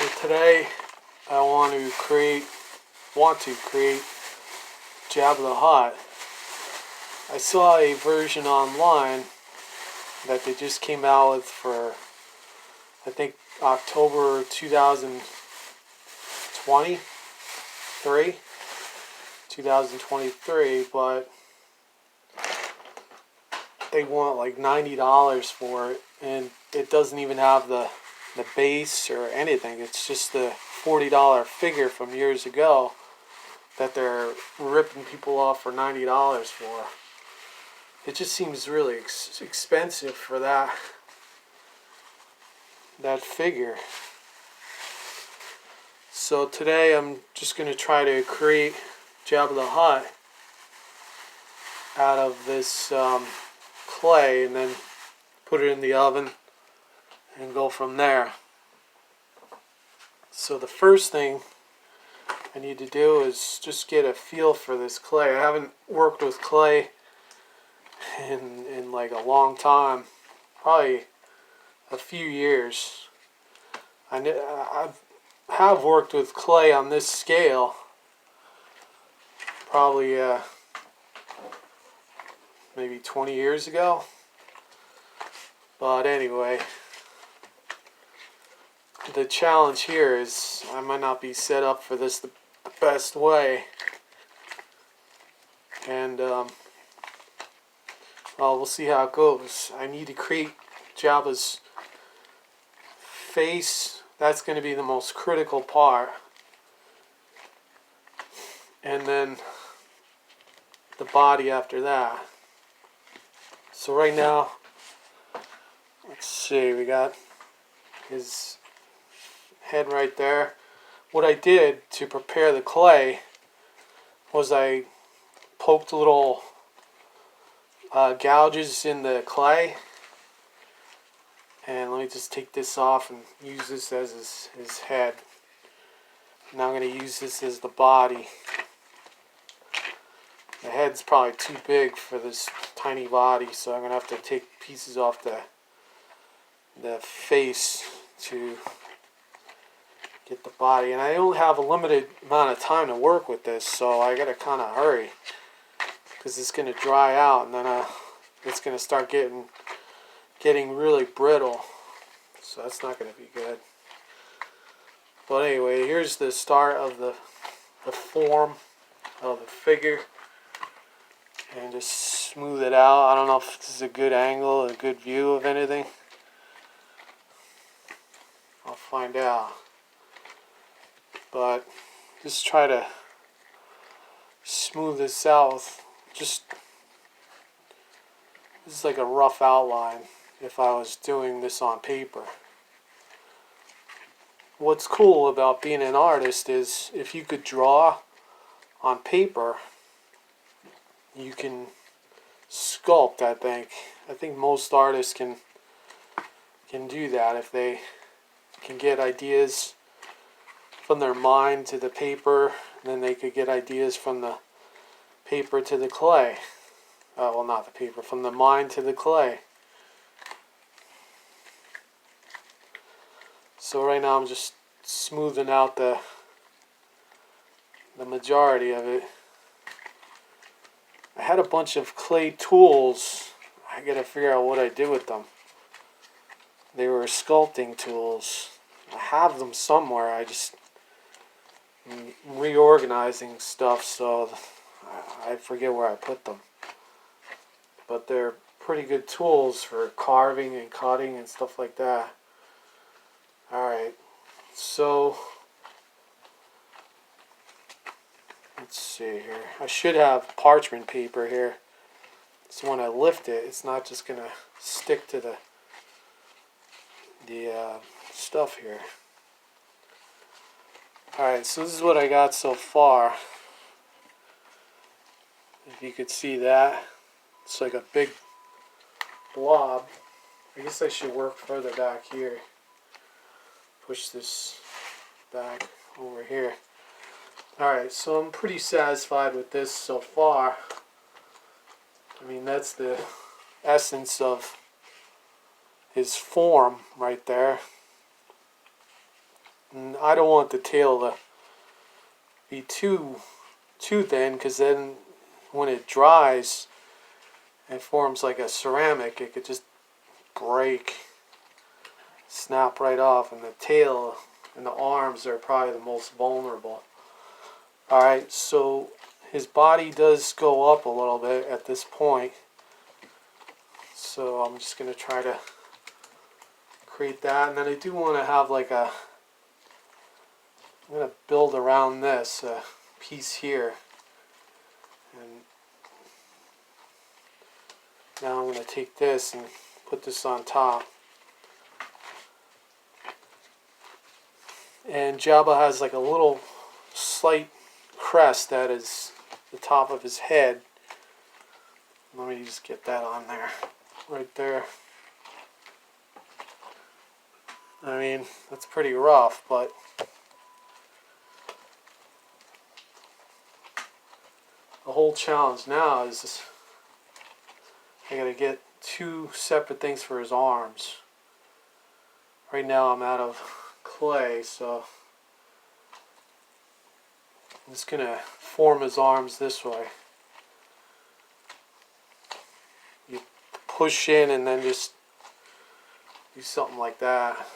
So today I want to create Jabba the Hutt. I saw a version online that they just came out with for I think October 2023, but they want like $90 for it, and it doesn't even have the base or anything. It's just the $40 figure from years ago that they're ripping people off for $90 for. It just seems really expensive for that figure. So today I'm just going to try to create Jabba the Hutt out of this clay and then put it in the oven and go from there. So the first thing I need to do is just get a feel for this clay. I haven't worked with clay in like a long time, probably a few years. I have worked with clay on this scale probably maybe 20 years ago. But anyway, the challenge here is I might not be set up for this the best way. And well, we'll see how it goes. I need to create Jabba's face. That's going to be the most critical part. And then the body after that. So right now, let's see, we got his head right there. What I did to prepare the clay was I poked little gouges in the clay. And let me just take this off and use this as his head. Now I'm going to use this as the body. The head's probably too big for this tiny body, so I'm going to have to take pieces off the face to get the body. And I only have a limited amount of time to work with this, so I got to kind of hurry because it's going to dry out, and then it's going to start getting really brittle, so that's not going to be good. But anyway, here's the start of the form of the figure, and just smooth it out. I don't know if this is a good angle, a good view of anything. I'll find out. But just try to smooth this out with this is like a rough outline if I was doing this on paper. What's cool about being an artist is if you could draw on paper, you can sculpt, I think. I think most artists can do that if they can get ideas from their mind to the paper, and then they could get ideas from the paper to the clay. Well, not the paper, from the mind to the clay. So right now I'm just smoothing out the majority of it. I had a bunch of clay tools. I gotta figure out what I did with them. They were sculpting tools. I have them somewhere. I just am reorganizing stuff, so I forget where I put them. But they're pretty good tools for carving and cutting and stuff like that. Alright, so let's see here. I should have parchment paper here, so when I lift it, it's not just going to stick to the stuff here. Alright, so this is what I got so far. If you could see that, it's like a big blob. I guess I should work further back here. Push this back over here. Alright, so I'm pretty satisfied with this so far. I mean, that's the essence of his form right there. And I don't want the tail to be too thin, because then when it dries and forms like a ceramic, it could just break, snap right off, and the tail and the arms are probably the most vulnerable. Alright, so his body does go up a little bit at this point, so I'm just going to try to create that. And then I do want to have like I'm going to build around this piece here. And now I'm going to take this and put this on top. And Jabba has like a little slight crest that is the top of his head. Let me just get that on there, right there. I mean, that's pretty rough, but the whole challenge now is I gotta get two separate things for his arms. Right now I'm out of clay, so I'm just gonna form his arms this way. You push in and then just do something like that.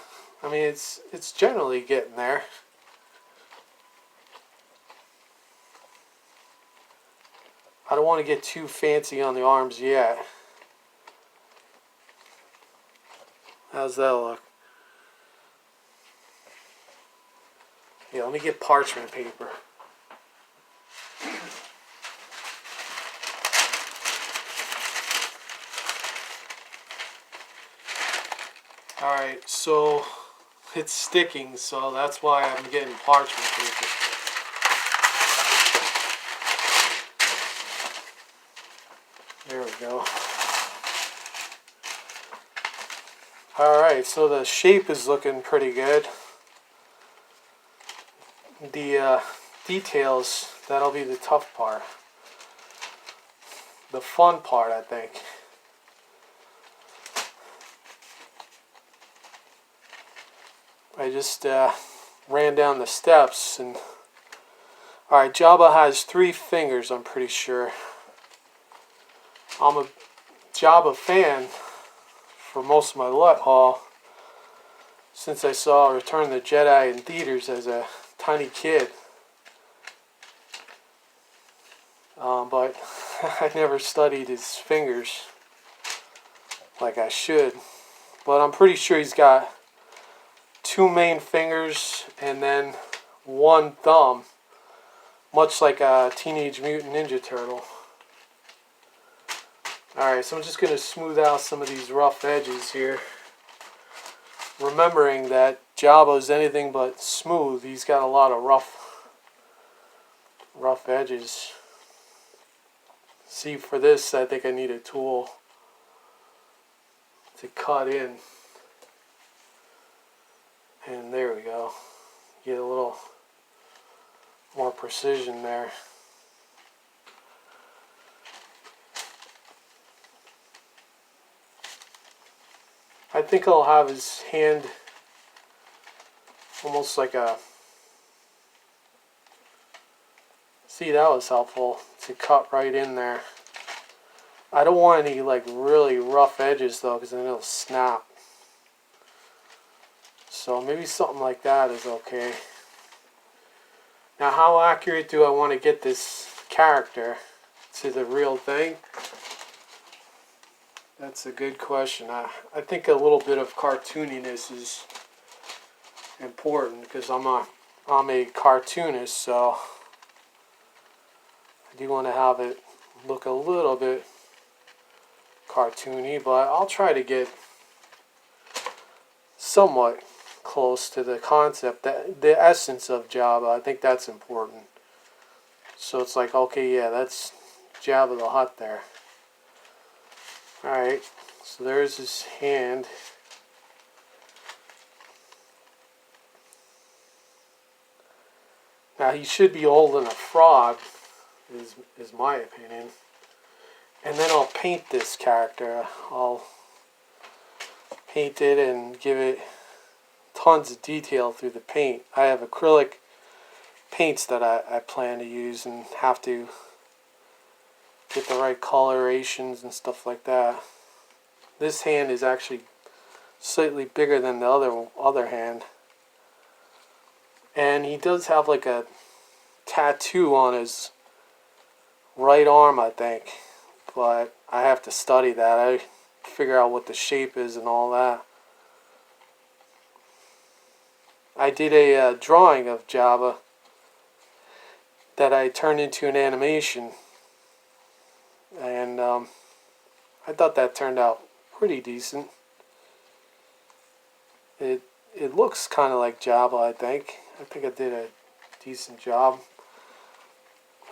I mean, it's generally getting there. I don't want to get too fancy on the arms yet. How's that look? Yeah, let me get parchment paper. Alright, so it's sticking, so that's why I'm getting parchment paper. There we go. Alright, so the shape is looking pretty good. The details, that'll be the tough part. The fun part, I think. I just ran down the steps and... Alright, Jabba has 3 fingers, I'm pretty sure. I'm a Jabba fan for most of my let haul since I saw Return of the Jedi in theaters as a tiny kid. But I never studied his fingers like I should. But I'm pretty sure he's got 2 main fingers and then 1 thumb, much like a Teenage Mutant Ninja Turtle. Alright, so I'm just going to smooth out some of these rough edges here. Remembering that Jabba's anything but smooth. He's got a lot of rough edges. See, for this, I think I need a tool to cut in. And there we go. Get a little more precision there. I think I'll have his hand almost like a... See, that was helpful to cut right in there. I don't want any like really rough edges though, because then it'll snap. So maybe something like that is okay. Now, how accurate do I want to get this character to the real thing? That's a good question. I think a little bit of cartooniness is important because I'm a cartoonist, so I do want to have it look a little bit cartoony, but I'll try to get somewhat close to the concept, the essence of Jabba. I think that's important. So it's like, okay, yeah, that's Jabba the Hutt there. Alright, so there's his hand. Now he should be holding a frog, is my opinion. And then I'll paint this character. I'll paint it and give it tons of detail through the paint. I have acrylic paints that I plan to use and have to get the right colorations and stuff like that. This hand is actually slightly bigger than the other hand. And he does have like a tattoo on his right arm, I think. But I have to study that. I figure out what the shape is and all that. I did a drawing of Jabba that I turned into an animation. And I thought that turned out pretty decent. It looks kind of like Jabba, I think. I think I did a decent job.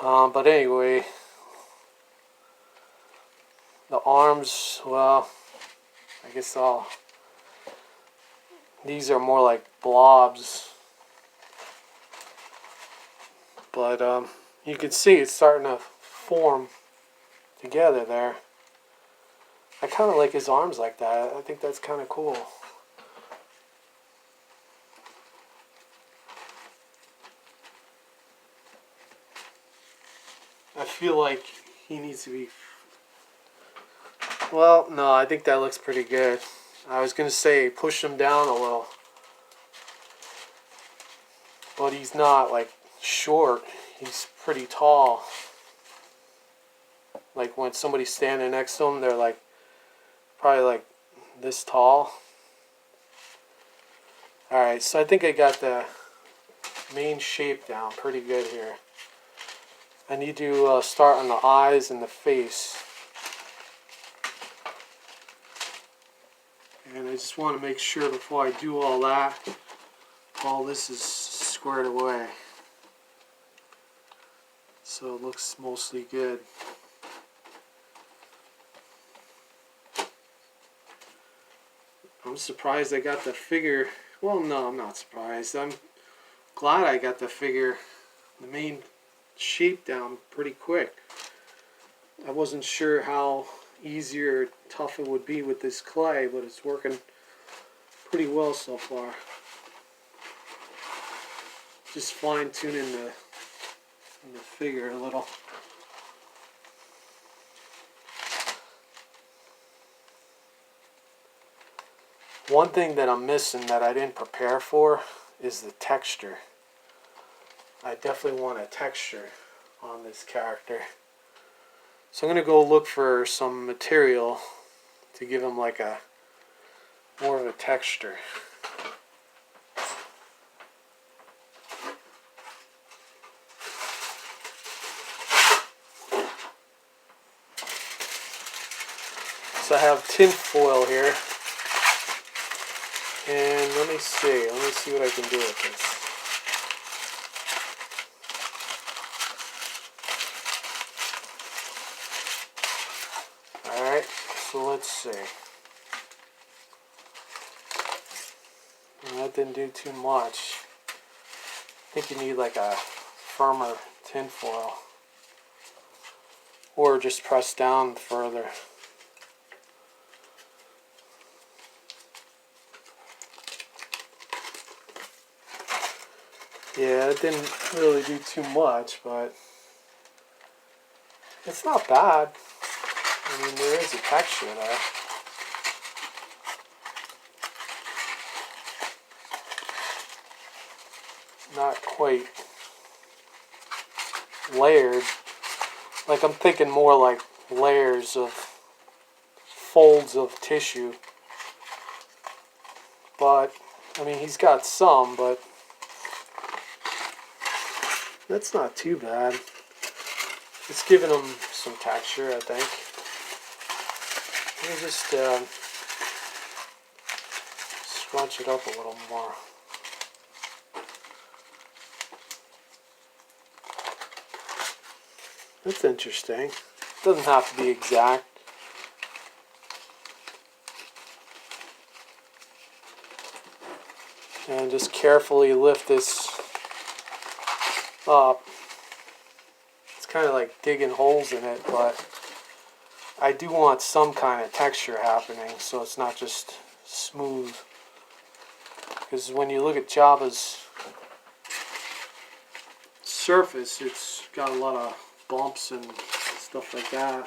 But anyway, the arms, well, I guess these are more like blobs. But you can see it's starting to form together there. I kind of like his arms like that. I think that's kind of cool. I feel like he needs to be... Well, no, I think that looks pretty good. I was going to say push him down a little. But he's not, like, short. He's pretty tall. Like, when somebody's standing next to him, they're, like, probably, like, this tall. Alright, so I think I got the main shape down pretty good here. I need to start on the eyes and the face. And I just want to make sure before I do all that, all this is squared away. So it looks mostly good. I'm surprised I got the figure. Well, no, I'm not surprised. I'm glad I got the figure, the main shape down pretty quick. I wasn't sure how easy or tough it would be with this clay, but it's working pretty well so far. Just fine-tuning the figure a little. One thing that I'm missing that I didn't prepare for is the texture. I definitely want a texture on this character. So I'm going to go look for some material to give him like a more of a texture. So I have tin foil here. And let me see what I can do with this. Alright, so let's see. Well, that didn't do too much. I think you need like a firmer tin foil. Or just press down further. Yeah, it didn't really do too much, but it's not bad. I mean, there is a texture there. Not quite layered. Like, I'm thinking more like layers of folds of tissue. But, I mean, he's got some, but that's not too bad. It's giving him some texture, I think. Let me just scrunch it up a little more. That's interesting. Doesn't have to be exact. And just carefully lift this up. It's kind of like digging holes in it, but I do want some kind of texture happening so it's not just smooth. Because when you look at Jabba's surface, it's got a lot of bumps and stuff like that.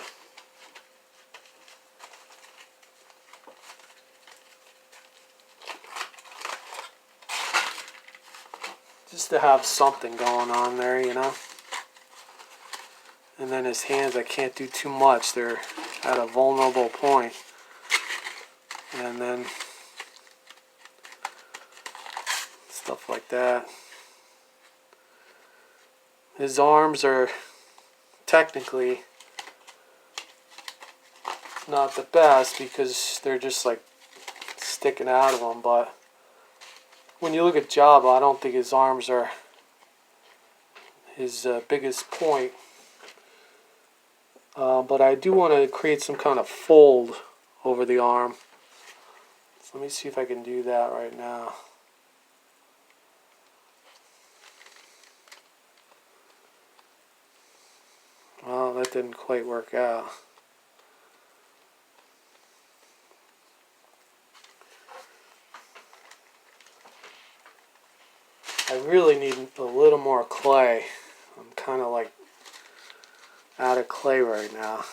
Just to have something going on there, you know. And then his hands, I can't do too much. They're at a vulnerable point. And then stuff like that. His arms are technically not the best because they're just like sticking out of him, but when you look at Jabba, I don't think his arms are his biggest point. But I do want to create some kind of fold over the arm. So let me see if I can do that right now. Well, that didn't quite work out. I really need a little more clay. I'm kind of like out of clay right now.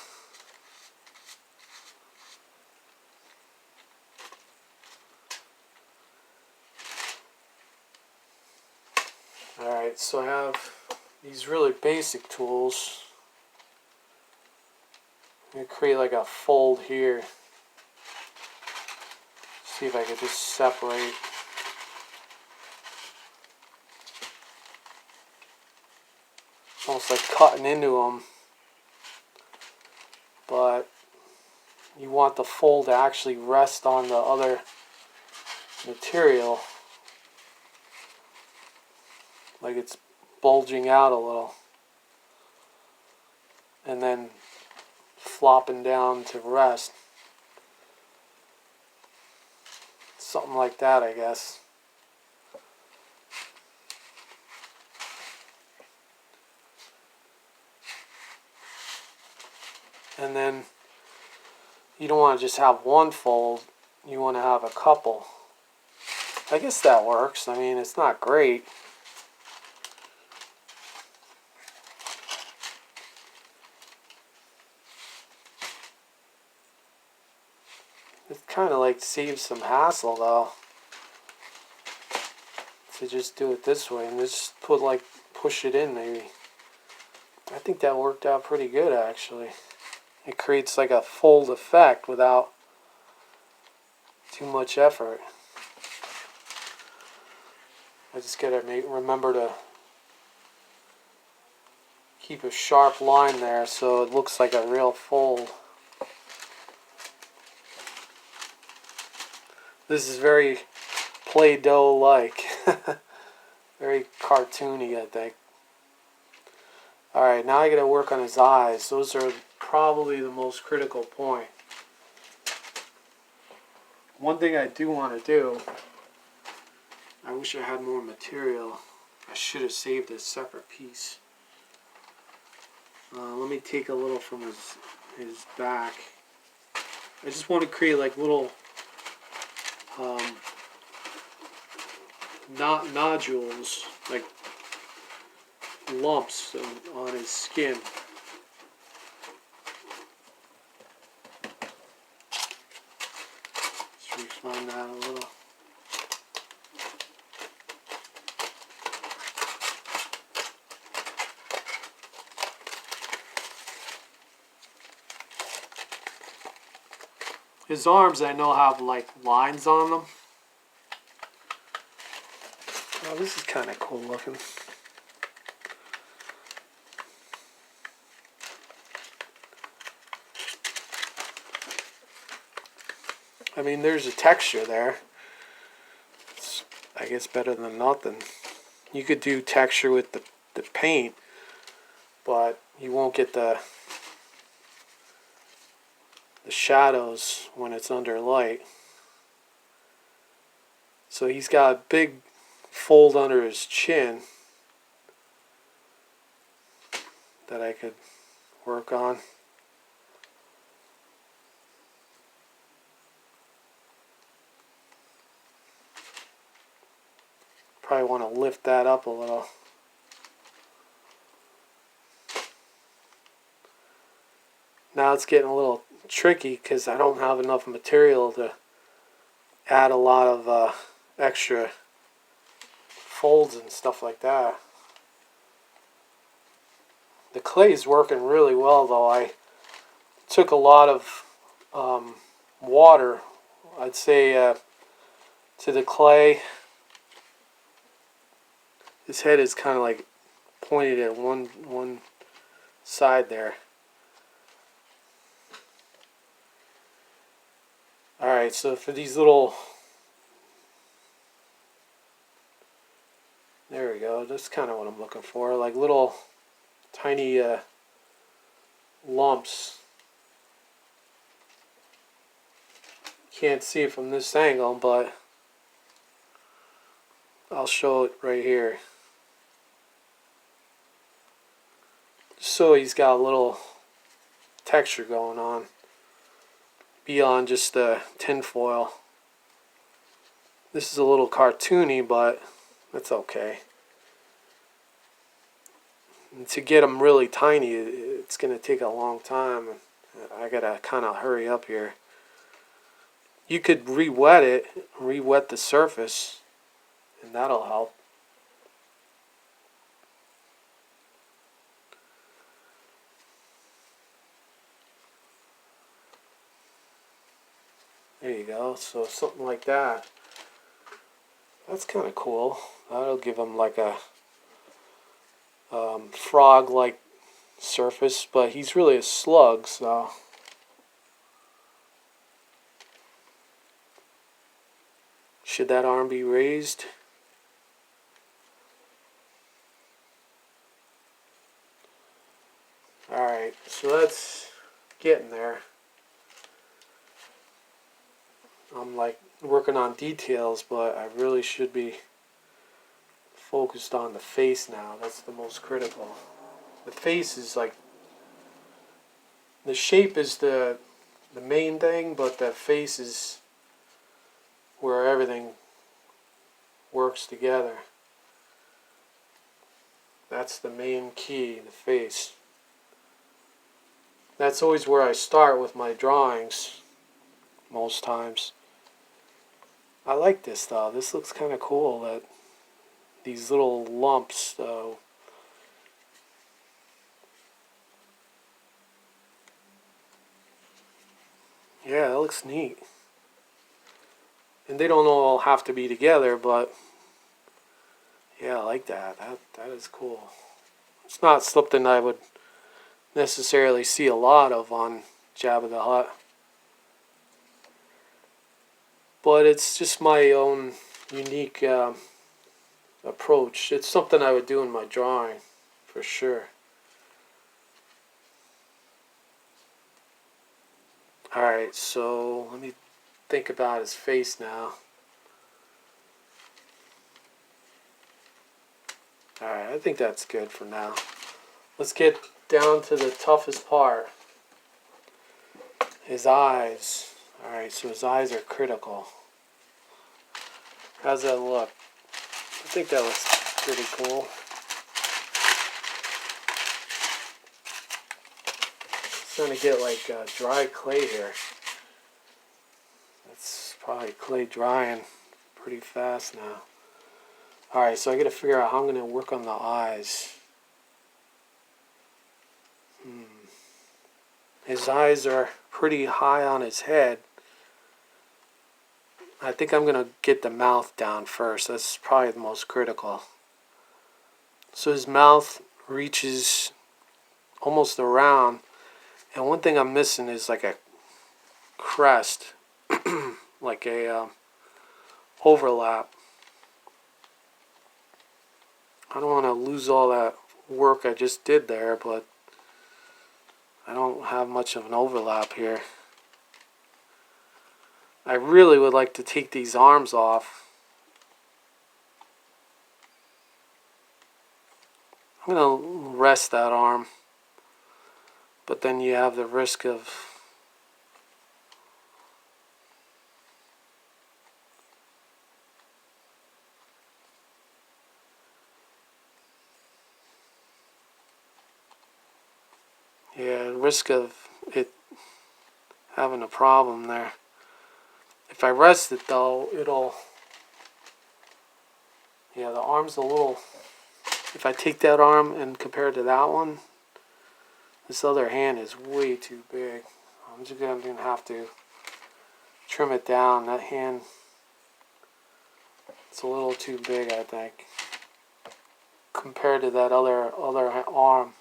Alright, so I have these really basic tools. I'm going to create like a fold here. See if I can just separate. Almost like cutting into them. But you want the fold to actually rest on the other material. Like it's bulging out a little. And then flopping down to rest. Something like that, I guess. And then you don't want to just have one fold, you want to have a couple. I guess that works. I mean, it's not great. It kind of like saves some hassle though, to just do it this way and just push it in maybe. I think that worked out pretty good actually. It creates like a fold effect without too much effort. I just gotta remember to keep a sharp line there so it looks like a real fold. This is very Play-Doh-like. Very cartoony, I think. Alright, now I gotta work on his eyes. Those are probably the most critical point. One thing I do want to do, I wish I had more material. I should have saved a separate piece. Let me take a little from his back. I just want to create like little nodules, like lumps on his skin. Let's refine that a little. His arms, I know, have like lines on them. Oh, this is kind of cool looking. I mean, there's a texture there. It's, I guess, better than nothing. You could do texture with the paint, but you won't get the shadows when it's under light. So he's got a big fold under his chin that I could work on. Probably want to lift that up a little. Now it's getting a little tricky because I don't have enough material to add a lot of extra folds and stuff like that. The clay is working really well though. I took a lot of water, I'd say, to the clay. His head is kind of like pointed at one side there. Alright, so for these little, there we go, that's kind of what I'm looking for, like little tiny lumps. Can't see it from this angle, but I'll show it right here. So he's got a little texture going on beyond just the tin foil. This is a little cartoony, but that's okay. And to get them really tiny, it's going to take a long time. I gotta kind of hurry up here. You could re-wet it, re-wet the surface, and that'll help. There you go, so something like that. That's kind of cool. That'll give him like a frog-like surface, but he's really a slug, so. Should that arm be raised? Alright, so that's getting there. I'm like working on details, but I really should be focused on the face now. That's the most critical. The face is like, the shape is the main thing, but the face is where everything works together. That's the main key, the face. That's always where I start with my drawings, most times. I like this though. This looks kind of cool, that these little lumps though. Yeah, that looks neat. And they don't all have to be together, but yeah, I like that. That is cool. It's not something I would necessarily see a lot of on Jabba the Hutt. But it's just my own unique approach. It's something I would do in my drawing, for sure. Alright, so let me think about his face now. Alright, I think that's good for now. Let's get down to the toughest part. His eyes. Alright, so his eyes are critical. How's that look? I think that looks pretty cool. Trying to get like dry clay here. That's probably clay drying pretty fast now. Alright, so I gotta figure out how I'm gonna work on the eyes. His eyes are pretty high on his head. I think I'm gonna get the mouth down first. That's probably the most critical. So his mouth reaches almost around. And one thing I'm missing is like a crest, like a overlap. I don't want to lose all that work I just did there, but I don't have much of an overlap here. I really would like to take these arms off. I'm going to rest that arm. But then you have the risk of Yeah, risk of it having a problem there. If I rest it though, it'll, yeah, the arm's a little, if I take that arm and compare it to that one, this other hand is way too big. I'm just going to have to trim it down. That hand, it's a little too big, I think, compared to that other arm.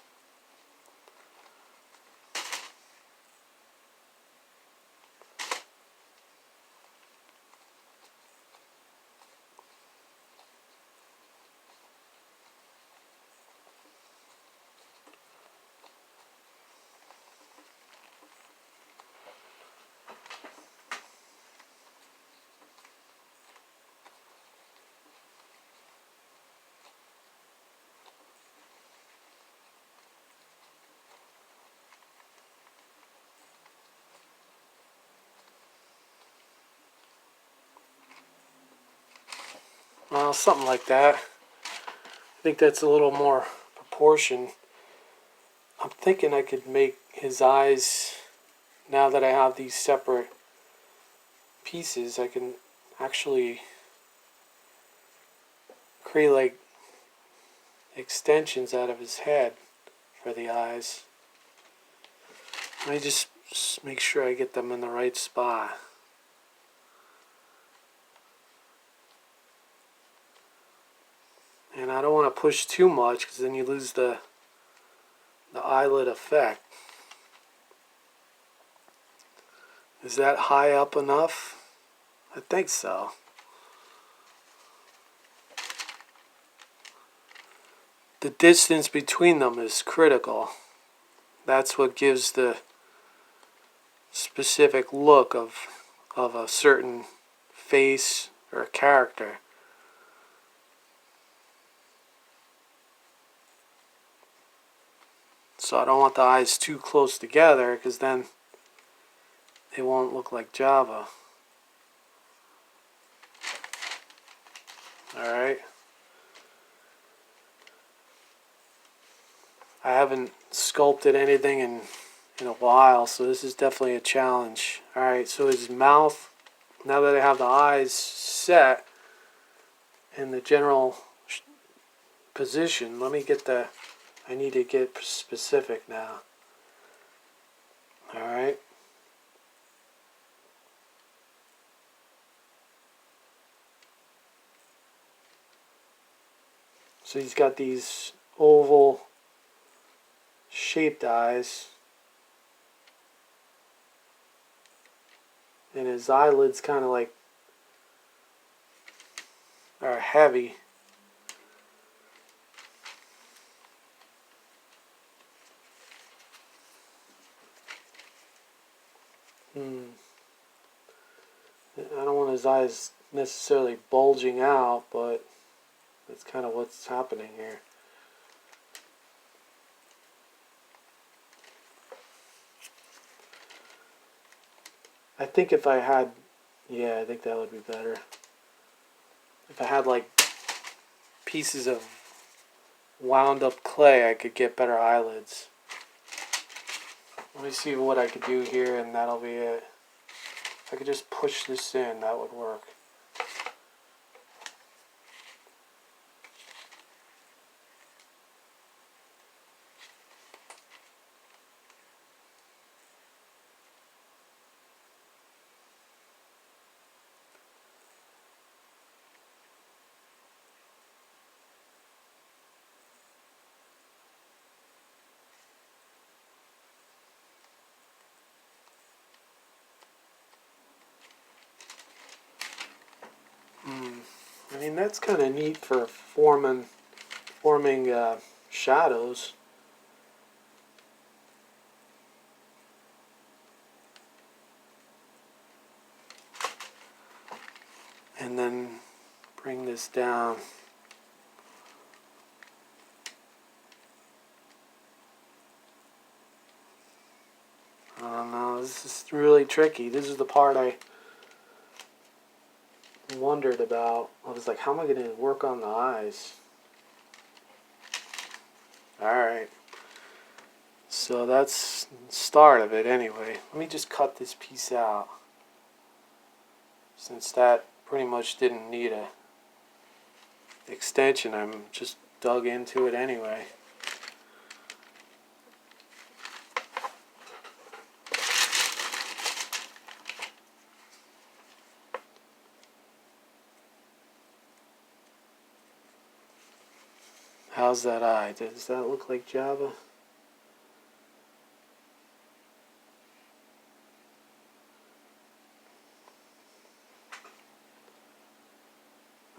Well, something like that. I think that's a little more proportion. I'm thinking I could make his eyes, now that I have these separate pieces, I can actually create like extensions out of his head for the eyes. Let me just make sure I get them in the right spot. And I don't want to push too much because then you lose the eyelid effect. Is that high up enough? I think so. The distance between them is critical. That's what gives the specific look of a certain face or a character. So I don't want the eyes too close together because then they won't look like Jabba. Alright. I haven't sculpted anything in a while, so this is definitely a challenge. Alright, so his mouth, now that I have the eyes set in the general position, let me get I need to get specific now. Alright. So he's got these oval shaped eyes. And his eyelids kind of like are heavy. I don't want his eyes necessarily bulging out, but that's kind of what's happening here. I think if I had, yeah, I think that would be better. If I had like pieces of wound up clay, I could get better eyelids. Let me see what I could do here, and that'll be it. If I could just push this in, that would work. I mean, that's kind of neat for forming shadows. And then bring this down. I don't know, this is really tricky. This is the part I wondered about. I was like, how am I going to work on the eyes? Alright. So that's the start of it anyway. Let me just cut this piece out, since that pretty much didn't need a extension. I'm just dug into it anyway. How's that eye? Does that look like Jabba?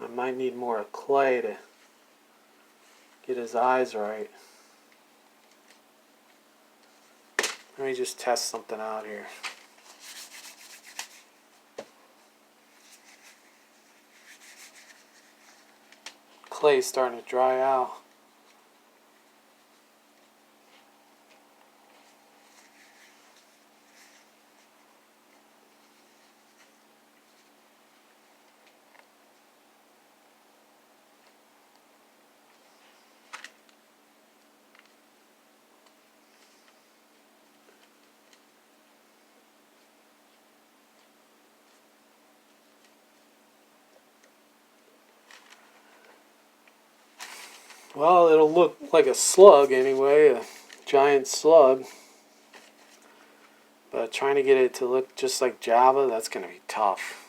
I might need more clay to get his eyes right. Let me just test something out here. Clay's starting to dry out. Well, it'll look like a slug anyway, a giant slug. But trying to get it to look just like Jabba, that's going to be tough.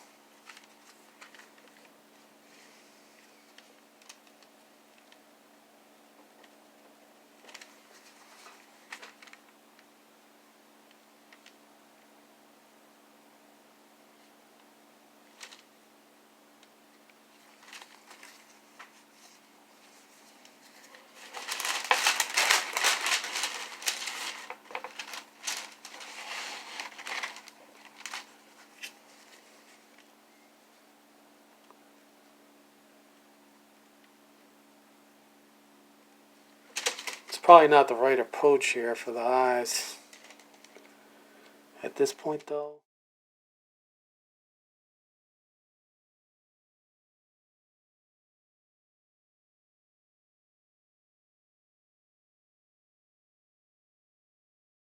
It's probably not the right approach here for the eyes. At this point though,